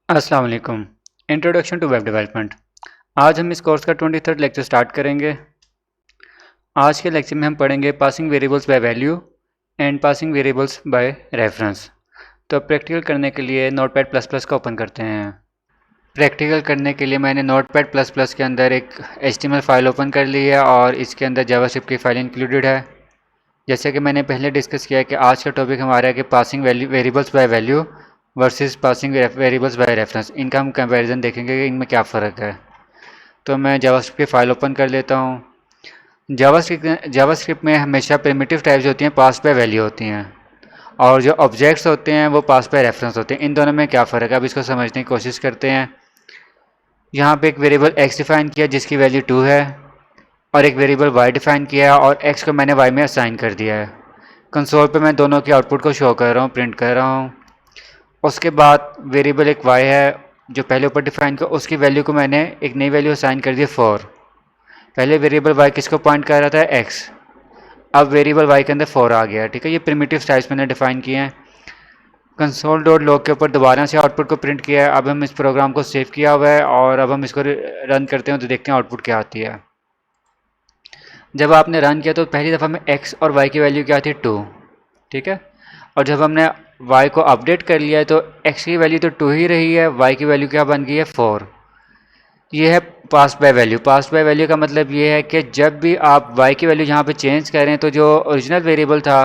अस्सलाम वालेकुम। Introduction to web development. आज हम इस कोर्स का 23rd लेक्चर स्टार्ट करेंगे। आज के लेक्चर में हम पढ़ेंगे passing variables by value and passing variables by reference. तो प्रैक्टिकल करने के लिए नोटपैड प्लस प्लस का ओपन करते हैं। प्रैक्टिकल करने के लिए मैंने नोटपैड प्लस प्लस के अंदर एक HTML फाइल ओपन कर ली है और इसके अंदर जावास्क्रिप्ट की फाइल इंक्लूडेड है। जैसे कि मैंने पहले डिस्कस किया कि आज का टॉपिक हमारा है कि passing variables by value versus passing variables by reference. इनका हम कंपैरिजन देखेंगे कि इनमें क्या फ़र्क है। तो मैं जावास्क्रिप्ट की फ़ाइल ओपन कर लेता हूँ। जावास्क्रिप्ट में हमेशा प्रिमिटिव टाइप्स होती हैं, पास बाय वैल्यू होती हैं, और जो ऑब्जेक्ट्स होते हैं वो पास बाय रेफरेंस होते हैं। इन दोनों में क्या फ़र्क है, अब इसको समझने की कोशिश करते हैं। यहाँ पे एक वेरिएबल x डिफाइन किया जिसकी वैल्यू 2 है, और एक वेरिएबल y डिफाइन किया है और x को मैंने y में असाइन कर दिया है। कंसोल पे मैं दोनों के आउटपुट को शो कर रहा हूँ, प्रिंट कर रहा हूँ। उसके बाद वेरिएबल एक y है जो पहले ऊपर डिफाइन किया, उसकी वैल्यू को मैंने एक नई वैल्यू असाइन कर दी 4। पहले वेरिएबल y किसको पॉइंट कर रहा था, x। अब वेरिएबल y के अंदर 4 आ गया, ठीक है। ये प्रिमिटिव टाइप्स मैंने डिफाइन किए हैं। कंसोल डॉट लॉग के ऊपर दोबारा से आउटपुट को प्रिंट किया है। अब हम इस प्रोग्राम को सेव किया हुआ है और अब हम इसको रन करते हैं तो देखते हैं आउटपुट क्या आती है। जब आपने रन किया तो पहली दफ़ा में x और y की वैल्यू क्या थी, 2, ठीक है। और जब हमने y को अपडेट कर लिया है तो x की वैल्यू तो 2 ही रही है, y की वैल्यू क्या बन गई है, 4। ये है pass by value. Pass by value का मतलब ये है कि जब भी आप y की वैल्यू यहाँ पे चेंज करें तो जो ओरिजिनल वेरिएबल था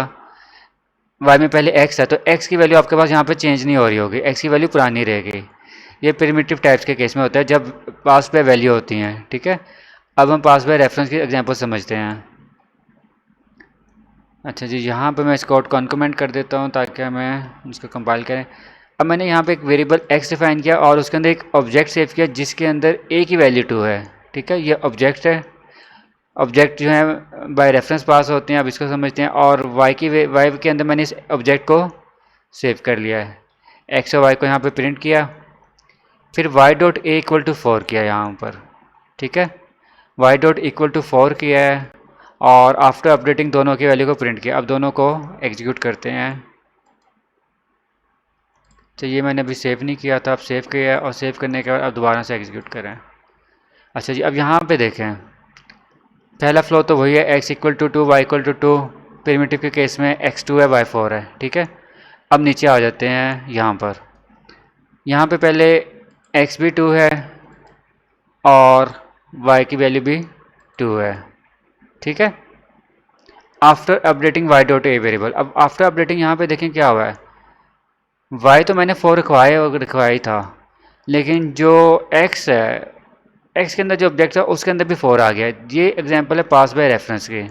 y में पहले x है तो x की वैल्यू आपके पास यहाँ पे चेंज नहीं हो रही होगी, x की वैल्यू पुरानी रहेगी। ये प्रिमिटिव टाइप्स के केस में होता है जब पास बाय वैल्यू होती हैं, ठीक है। अब हम पास बाय रेफरेंस की एग्जांपल समझते हैं। अच्छा जी, यहाँ पे मैं इस कोड को अनकमेंट कर देता हूँ ताकि मैं इसको कंपाइल करें। अब मैंने यहाँ पे एक वेरिएबल x डिफाइन किया और उसके अंदर एक ऑब्जेक्ट सेव किया जिसके अंदर a की वैल्यू 2 है, ठीक है। ये ऑब्जेक्ट है। ऑब्जेक्ट जो है बाय रेफरेंस पास होते हैं, अब इसको समझते हैं। और y के अंदर मैंने इस ऑब्जेक्ट को सेव कर लिया है, x और y को यहाँ पे प्रिंट किया। फिर y dot A equal to 4 किया यहाँ पर, ठीक है। y डॉट इक्वल टू 4 किया है और आफ्टर अपडेटिंग दोनों की वैल्यू को प्रिंट किया। अब दोनों को एग्जीक्यूट करते हैं। तो ये मैंने अभी सेव नहीं किया था, अब सेव किया और सेव करने के बाद अब दोबारा से एग्जीक्यूट करें। अच्छा जी, अब यहाँ पे देखें, पहला फ्लो तो वही है, x equal to 2, y equal to 2। Primitive के केस में x2 है, y4 है, ठीक है। अब नीचे आ जाते हैं। यहाँ पे पहले x भी 2 है और y की वैल्यू भी 2 है, ठीक है। After updating y dot a variable. अब आफ्टर अपडेटिंग यहाँ पे देखें क्या हुआ है, y तो मैंने 4 रखवाया था, लेकिन जो x है, x के अंदर जो ऑब्जेक्ट था उसके अंदर भी 4 आ गया। ये एग्जांपल है पास बाय रेफरेंस की।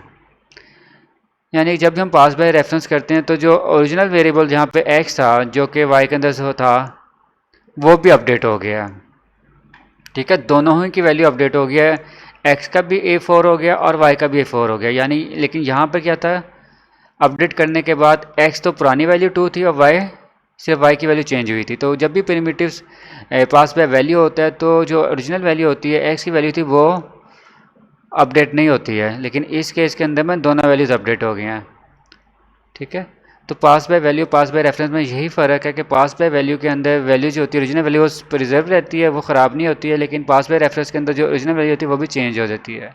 यानी जब भी हम पास बाय रेफरेंस करते हैं तो जो ओरिजिनल वेरिएबल जहाँ पे x था जो कि y के अंदर से था वो भी अपडेट हो गया, ठीक है। दोनों ही की वैल्यू अपडेट हो गया है, x का भी A4 हो गया और y का भी A4 हो गया। यानी लेकिन यहाँ पर क्या था, अपडेट करने के बाद x तो पुरानी वैल्यू 2 थी और y सिर्फ y की वैल्यू चेंज हुई थी। तो जब भी प्रिमिटिव्स पास बाय वैल्यू होता है तो जो ओरिजिनल वैल्यू होती है, x की वैल्यू थी, वो अपडेट नहीं होती है। लेकिन इस केस के अंदर में दोनों वैल्यूज़ अपडेट हो गई हैं, ठीक है। तो pass by value pass by reference में यही फ़र्क है कि पास बाय वैल्यू के अंदर वैल्यू जो होती है ओरिजिनल वैल्यू वो प्रिजर्व रहती है, वो ख़राब नहीं होती है। लेकिन पास बाय रेफरेंस के अंदर जो ओरिजिनल वैल्यू होती है वो भी चेंज हो जाती है।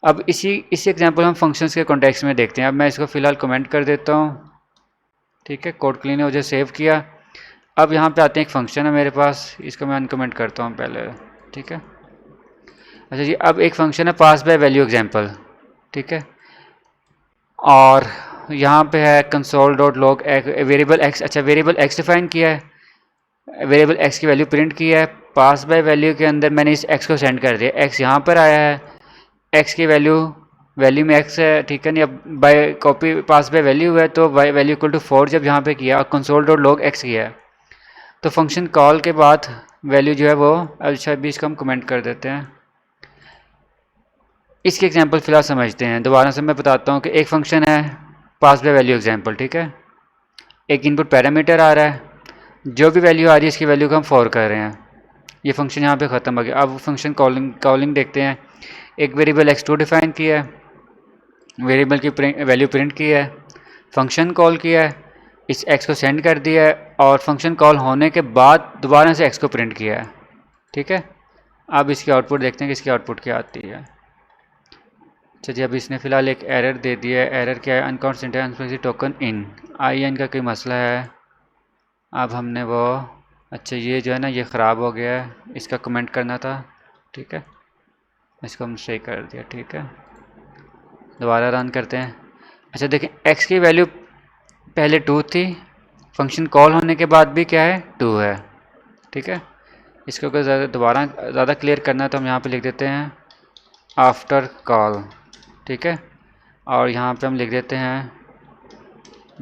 अब इसी एग्जांपल हम फंक्शंस के कॉन्टेक्स्ट में देखते हैं। अब मैं इसको फ़िलहाल कमेंट कर देता हूँ, ठीक है। कोड क्लीन हो जाए, सेव किया। अब यहाँ पे आते हैं, एक फंक्शन है मेरे पास, इसको मैं अनकमेंट करता हूँ पहले, ठीक है। अच्छा जी, अब एक फंक्शन है पास बाय वैल्यू एग्जांपल, ठीक है। और यहाँ पे है console dot log variable x। अच्छा, वेरिएबल x डिफाइन किया है, वेरिएबल x की वैल्यू प्रिंट की है। पास बाय वैल्यू के अंदर मैंने इस x को सेंड कर दिया, x यहाँ पर आया है, x की वैल्यू में x है, ठीक है। नहीं, अब by copy pass by value है तो y वैल्यू इक्वल टू 4 जब यहाँ पे किया और कंसोल डॉट लॉग x किया है तो फंक्शन कॉल के बाद वैल्यू जो है वो, अच्छा अभी इसको हम कमेंट कर देते हैं। इसकी एग्जांपल फिलहाल समझते हैं। दोबारा से मैं बताता हूँ कि एक फंक्शन है पास बाय वैल्यू एग्जांपल, ठीक है। एक इनपुट पैरामीटर आ रहा है, जो भी वैल्यू आ रही है इसकी वैल्यू को हम 4 कर रहे हैं। ये फंक्शन यहाँ पे ख़त्म हो गया। अब फंक्शन कॉलिंग देखते हैं। एक वेरिएबल x2 डिफाइन किया है, वेरिएबल की वैल्यू प्रिंट की है, फंक्शन कॉल किया है, इस x को सेंड कर दिया है और फंक्शन कॉल होने के बाद दोबारा से x को प्रिंट किया है। ठीक है, अब इसकी आउटपुट देखते हैं कि इसकी आउटपुट क्या आती है। अच्छा जी, अब इसने फ़िलहाल एक एरर दे दिया है। एरर क्या है? Uncount syntax token in IN का कोई मसला है। अब हमने वो, अच्छा ये जो है ना ये ख़राब हो गया है, इसका कमेंट करना था। ठीक है, इसको हम सही कर दिया। ठीक है, दोबारा रन करते हैं। अच्छा देखें, x की वैल्यू पहले 2 थी, फंक्शन कॉल होने के बाद भी क्या है 2 है। ठीक है, इसको अगर दोबारा ज़्यादा क्लियर करना है तो हम यहाँ पे लिख देते हैं आफ्टर कॉल। ठीक है, और यहाँ पे हम लिख देते हैं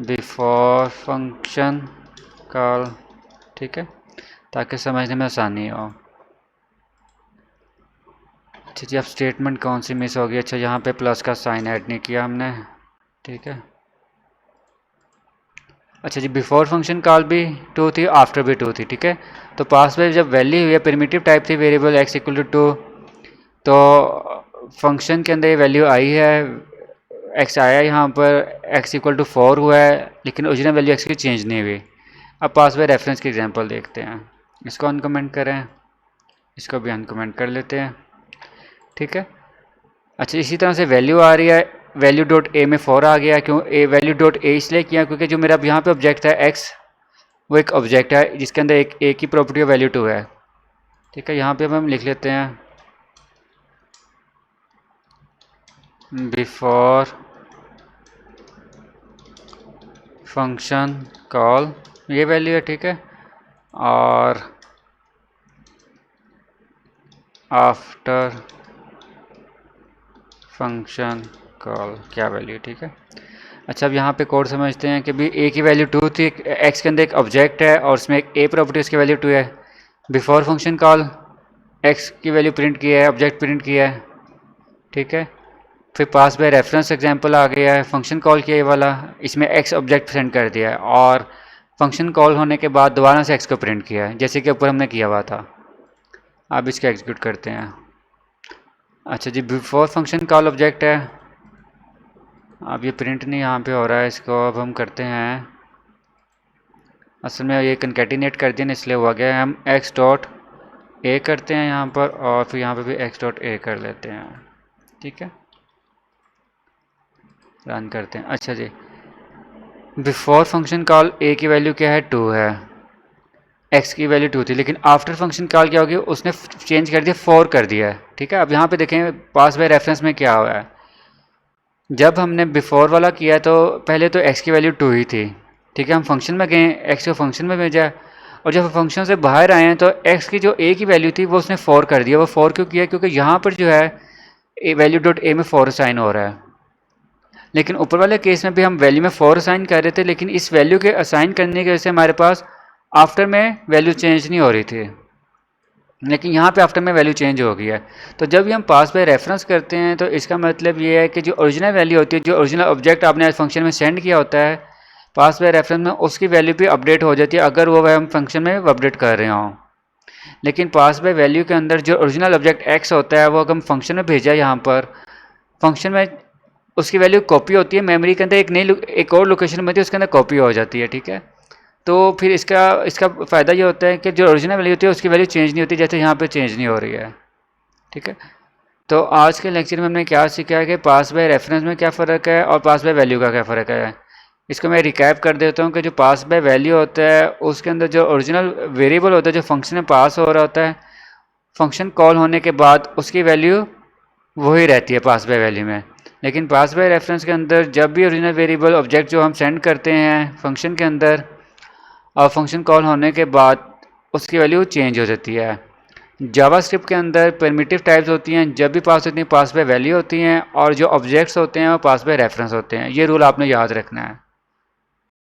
बिफोर फंक्शन कॉल। ठीक है, ताकि समझने में आसानी हो। अच्छा जी, अब स्टेटमेंट कौन सी मिस होगी? अच्छा, यहाँ पे प्लस का साइन ऐड नहीं किया हमने। ठीक है, अच्छा जी, बिफोर फंक्शन कॉल भी 2 थी, आफ्टर भी 2 थी। ठीक है, तो पास में जब वैल्यू हुई है प्रिमिटिव टाइप थी वेरिएबल x इक्वल टू 2, तो फंक्शन के अंदर ये वैल्यू आई है, x आया यहाँ पर, x इक्वल टू 4 हुआ है, लेकिन ओरिजिनल वैल्यू x की चेंज नहीं हुई। अब पास में रेफरेंस की एग्जांपल देखते हैं। इसको अनकमेंट करें, इसको भी अनकमेंट कर लेते हैं। ठीक है, अच्छा इसी तरह से वैल्यू आ रही है, वैल्यू डॉट ए में 4 आ गया। क्यों वैल्यू डॉट ए इसलिए किया क्योंकि जो मेरा अब यहाँ पे ऑब्जेक्ट है x, वो एक ऑब्जेक्ट है जिसके अंदर एक ए की प्रॉपर्टी वैल्यू 2 है। ठीक है, यहाँ पे हम लिख लेते हैं बिफोर फंक्शन कॉल, ये वैल्यू है। ठीक है, और आफ्टर फंक्शन कॉल क्या वैल्यू। ठीक है, अच्छा अब यहाँ पे कोड समझते हैं कि भी ए की वैल्यू 2 थी, एक्स के अंदर एक ऑब्जेक्ट है और उसमें एक ए प्रॉपर्टी उसकी वैल्यू 2 है। बिफोर फंक्शन कॉल एक्स की वैल्यू प्रिंट किया है, ऑब्जेक्ट प्रिंट किया है। ठीक है, फिर पास बाय रेफरेंस एग्जांपल आ गया है, फंक्शन कॉल किया ये वाला, इसमें एक्स ऑब्जेक्ट सेंड कर दिया है और फंक्शन कॉल होने के बाद दोबारा से एक्स को प्रिंट किया है, जैसे कि ऊपर हमने किया हुआ था। अब इसका एग्जीक्यूट करते हैं। अच्छा जी, बिफोर फंक्शन कॉल ऑब्जेक्ट है, अब ये प्रिंट नहीं यहाँ पे हो रहा है, इसको अब हम करते हैं, असल में ये कंकैटिनेट कर दिया इसलिए हुआ गया है। हम एक्स डॉट ए करते हैं यहाँ पर और फिर यहाँ पे भी एक्स डॉट ए कर लेते हैं। ठीक है, रन करते हैं। अच्छा जी, बिफोर फंक्शन कॉल ए की वैल्यू क्या है 2 है, एक्स की वैल्यू 2 थी, लेकिन आफ्टर फंक्शन कॉल क्या होगी, उसने चेंज कर दिया 4 कर दिया है। ठीक है, अब यहाँ पे देखें पास बाय रेफरेंस में क्या हुआ है, जब हमने बिफोर वाला किया तो पहले तो x की वैल्यू 2 ही थी। ठीक है, हम फंक्शन में गए, x को फंक्शन में भेजा और जब फंक्शन से बाहर आए हैं तो x की जो a की वैल्यू थी वो उसने 4 कर दिया। वो 4 क्यों किया? क्योंकि यहाँ पर जो है वैल्यू डॉट ए में 4 असाइन हो रहा है, लेकिन ऊपर वाले केस में भी हम वैल्यू में 4 असाइन कर रहे थे, लेकिन इस वैल्यू के असाइन करने की वजह से हमारे पास आफ्टर में वैल्यू चेंज नहीं हो रही थी, लेकिन यहाँ पे आफ्टर में वैल्यू चेंज हो गई है। तो जब भी हम पास बाय रेफरेंस करते हैं तो इसका मतलब ये है कि जो ओरिजिनल वैल्यू होती है, जो ओरिजिनल ऑब्जेक्ट आपने फंक्शन में सेंड किया होता है पास बाय रेफरेंस में, उसकी वैल्यू भी अपडेट हो जाती है अगर वो हम फंक्शन में अपडेट कर रहे हों। लेकिन पास बाय वैल्यू के अंदर जो ओरिजिनल ऑब्जेक्ट एक्स होता है वो अगर हम फंक्शन में भेजा, यहाँ पर फंक्शन में उसकी वैल्यू कॉपी होती है, मेमोरी के अंदर एक और लोकेशन में उसके अंदर कॉपी हो जाती है। ठीक है, तो फिर इसका फ़ायदा ये होता है कि जो ओरिजिनल वैल्यू होती है उसकी वैल्यू चेंज नहीं होती, जैसे यहाँ पे चेंज नहीं हो रही है। ठीक है, तो आज के लेक्चर में हमने क्या सीखा है कि पास बाय रेफरेंस में क्या फ़र्क है और पास बाय वैल्यू का क्या फ़र्क है। इसको मैं रिकैप कर देता हूँ कि जो पास बाय वैल्यू होता है उसके अंदर जो ओरिजिनल वेरिएबल होता है जो फंक्शन में पास हो रहा होता है, फंक्शन कॉल होने के बाद उसकी वैल्यू वही रहती है पास बाय वैल्यू में। लेकिन पास बाय रेफरेंस के अंदर जब भी ओरिजिनल वेरिएबल ऑब्जेक्ट जो हम सेंड करते हैं फंक्शन के अंदर और फंक्शन कॉल होने के बाद उसकी वैल्यू चेंज हो जाती है। जावास्क्रिप्ट के अंदर प्रिमिटिव टाइप्स होती हैं, जब भी पास होती हैं पास बाय वैल्यू होती हैं, और जो ऑब्जेक्ट्स होते हैं वो पास बाय रेफरेंस होते हैं। ये रूल आपने याद रखना है।